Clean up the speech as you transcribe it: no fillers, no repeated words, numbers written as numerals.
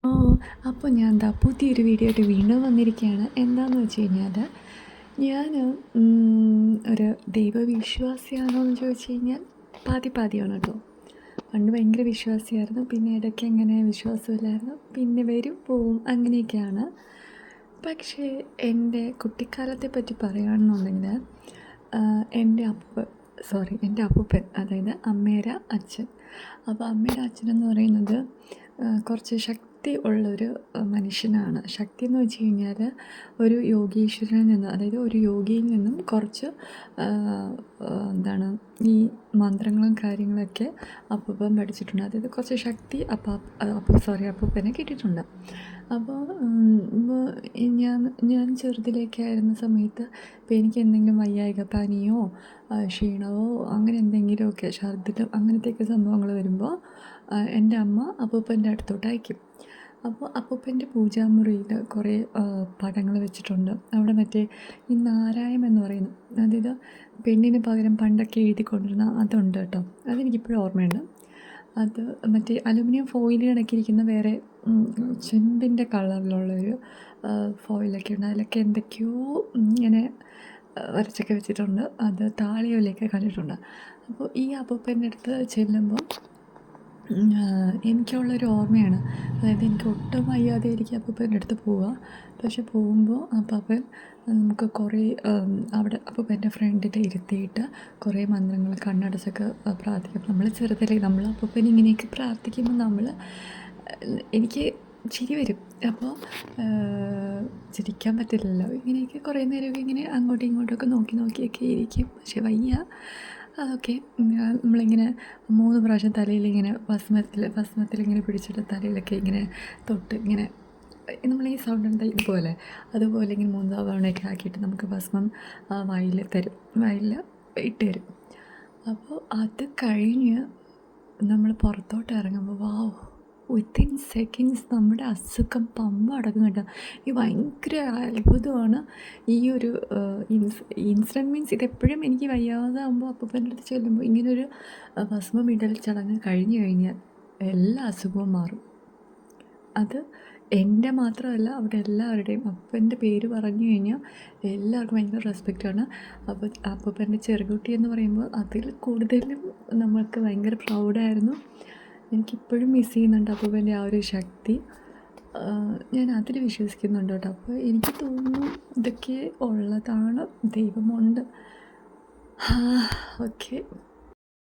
ഓ അപ്പോൾ ഞാൻ എന്താ പുതിയൊരു വീഡിയോ ആയിട്ട് വീണ്ടും വന്നിരിക്കുകയാണ്. എന്താണെന്ന് വെച്ച് കഴിഞ്ഞാൽ ഞാൻ ഒരു ദൈവവിശ്വാസിയാണോ എന്ന് ചോദിച്ചു കഴിഞ്ഞാൽ പാതി പാതിയാണ് കേട്ടോ. പണ്ട് ഭയങ്കര വിശ്വാസിയായിരുന്നു, പിന്നെ ഇടയ്ക്ക് അങ്ങനെ വിശ്വാസമില്ലായിരുന്നു, പിന്നെ വരും പോവും അങ്ങനെയൊക്കെയാണ്. പക്ഷേ എൻ്റെ കുട്ടിക്കാലത്തെ പറ്റി പറയുകയാണെന്നുണ്ടെങ്കിൽ എൻ്റെ അപ്പൂപ്പൻ, അതായത് അമ്മയുടെ അച്ഛൻ. അപ്പോൾ അമ്മയുടെ അച്ഛനെന്ന് പറയുന്നത് കുറച്ച് ശക്തി ഉള്ളൊരു മനുഷ്യനാണ്. ശക്തി എന്ന് വെച്ച് കഴിഞ്ഞാൽ ഒരു യോഗീശ്വരനിൽ നിന്ന്, അതായത് ഒരു യോഗിയിൽ നിന്നും കുറച്ച് എന്താണ് ഈ മന്ത്രങ്ങളും കാര്യങ്ങളൊക്കെ അപ്പൂപ്പൻ പഠിച്ചിട്ടുണ്ട്. അതായത് കുറച്ച് ശക്തി അപ്പൂപ്പനെ കിട്ടിയിട്ടുണ്ട്. അപ്പോൾ ഞാൻ ചെറുതിലൊക്കെ ആയിരുന്ന സമയത്ത് ഇപ്പോൾ എനിക്ക് എന്തെങ്കിലും വയ്യായ്ക, പനിയോ ക്ഷീണമോ അങ്ങനെ എന്തെങ്കിലുമൊക്കെ ഛർദ്ദിലും അങ്ങനത്തെയൊക്കെ സംഭവങ്ങൾ വരുമ്പോൾ എൻ്റെ അമ്മ അപ്പൂപ്പൻ്റെ അടുത്തോട്ട് അയക്കും. അപ്പോൾ അപ്പൂപ്പൻ്റെ പൂജാമുറിയിൽ കുറേ പടങ്ങൾ വെച്ചിട്ടുണ്ട്. അവിടെ മറ്റേ ഈ നാരായം എന്ന് പറയുന്നു, അതായത് പെണ്ണിന് പകരം പണ്ടൊക്കെ എഴുതിക്കൊണ്ടിരുന്ന അതുണ്ട് കേട്ടോ. അതെനിക്കിപ്പോഴും ഓർമ്മയുണ്ട്. അത് മറ്റേ അലുമിനിയം ഫോയിൽ കണക്കിരിക്കുന്ന വേറെ ചെമ്പിൻ്റെ കളറിലുള്ളൊരു ഫോയിലൊക്കെ ഉണ്ട്. അതിലൊക്കെ എന്തൊക്കെയോ ഇങ്ങനെ വരച്ചൊക്കെ വെച്ചിട്ടുണ്ട്. അത് താളിയോലയൊക്കെ കണ്ടിട്ടുണ്ട്. അപ്പോൾ ഈ അപ്പൂപ്പൻ്റെ അടുത്ത് ചെല്ലുമ്പോൾ എനിക്കുള്ളൊരു ഓർമ്മയാണ്. അതായത് എനിക്ക് ഒട്ടും വയ്യാതെ ആയിരിക്കും അപ്പൂപ്പൻ്റെ അടുത്ത് പോവുക. പക്ഷെ പോകുമ്പോൾ അപ്പൂപ്പൻ നമുക്ക് കുറേ അവിടെ അപ്പൂപ്പൻ്റെ ഫ്രണ്ടിൽ ഇരുത്തിയിട്ട് കുറേ മന്ത്രങ്ങൾ കണ്ണടച്ചൊക്കെ പ്രാർത്ഥിക്കും. നമ്മൾ ചെറുതിലേ നമ്മൾ അപ്പൂപ്പൻ ഇങ്ങനെയൊക്കെ പ്രാർത്ഥിക്കുമ്പോൾ എനിക്ക് ചിരി വരും. അപ്പോൾ ചിരിക്കാൻ പറ്റില്ലല്ലോ. ഇങ്ങനെയൊക്കെ കുറേ നേരമൊക്കെ ഇങ്ങനെ അങ്ങോട്ടും ഇങ്ങോട്ടൊക്കെ നോക്കിയൊക്കെ ഇരിക്കും. പക്ഷെ വയ്യ. അതൊക്കെ നമ്മളിങ്ങനെ 3 പ്രാവശ്യം തലയിലിങ്ങനെ ഭസ്മത്തിലിങ്ങനെ പിടിച്ചിട്ട് തലയിലൊക്കെ ഇങ്ങനെ തൊട്ട് ഇങ്ങനെ നമ്മൾ ഈ സൗണ്ട് എന്താ ഇതുപോലെ അതുപോലെ ഇങ്ങനെ 3 തവണയൊക്കെ ആക്കിയിട്ട് നമുക്ക് ഭസ്മം വായിൽ ഇട്ട് തരും. അപ്പോൾ അത് കഴിഞ്ഞ് നമ്മൾ പുറത്തോട്ട് ഇറങ്ങുമ്പോൾ വാവ്, വിത്തിൻ സെക്കൻഡ്സ് നമ്മുടെ അസുഖം പമ്പ അടക്കം കേട്ടോ. ഈ ഭയങ്കര അത്ഭുതമാണ് ഈ ഒരു ഇൻസിഡൻറ്റ്. മീൻസ് ഇതെപ്പോഴും എനിക്ക് വയ്യാതാകുമ്പോൾ അപ്പൂപ്പൻ്റെ അടുത്ത് ചെല്ലുമ്പോൾ ഇങ്ങനൊരു ഭസ്മമിടൽ ചടങ്ങ് കഴിഞ്ഞു കഴിഞ്ഞാൽ എല്ലാ അസുഖവും മാറും. അത് എൻ്റെ മാത്രമല്ല, അവിടെ എല്ലാവരുടെയും. അപ്പൂപ്പൻ്റെ പേര് പറഞ്ഞു കഴിഞ്ഞാൽ എല്ലാവർക്കും ഭയങ്കര റെസ്പെക്റ്റാണ്. അപ്പോൾ അപ്പൂപ്പൻ്റെ ചെറുകുട്ടി എന്ന് പറയുമ്പോൾ അതിൽ കൂടുതലും നമ്മൾക്ക് ഭയങ്കര പ്രൗഡായിരുന്നു. എനിക്കിപ്പോഴും മിസ് ചെയ്യുന്നുണ്ട് അപ്പൂപ്പൻ്റെ ആ ഒരു ശക്തി. ഞാൻ അതിൽ വിശ്വസിക്കുന്നുണ്ട് കേട്ടോ. അപ്പോൾ എനിക്ക് തോന്നുന്നു ഇതൊക്കെ ഉള്ളതാണ്, ദൈവമുണ്ട്. ഓക്കെ.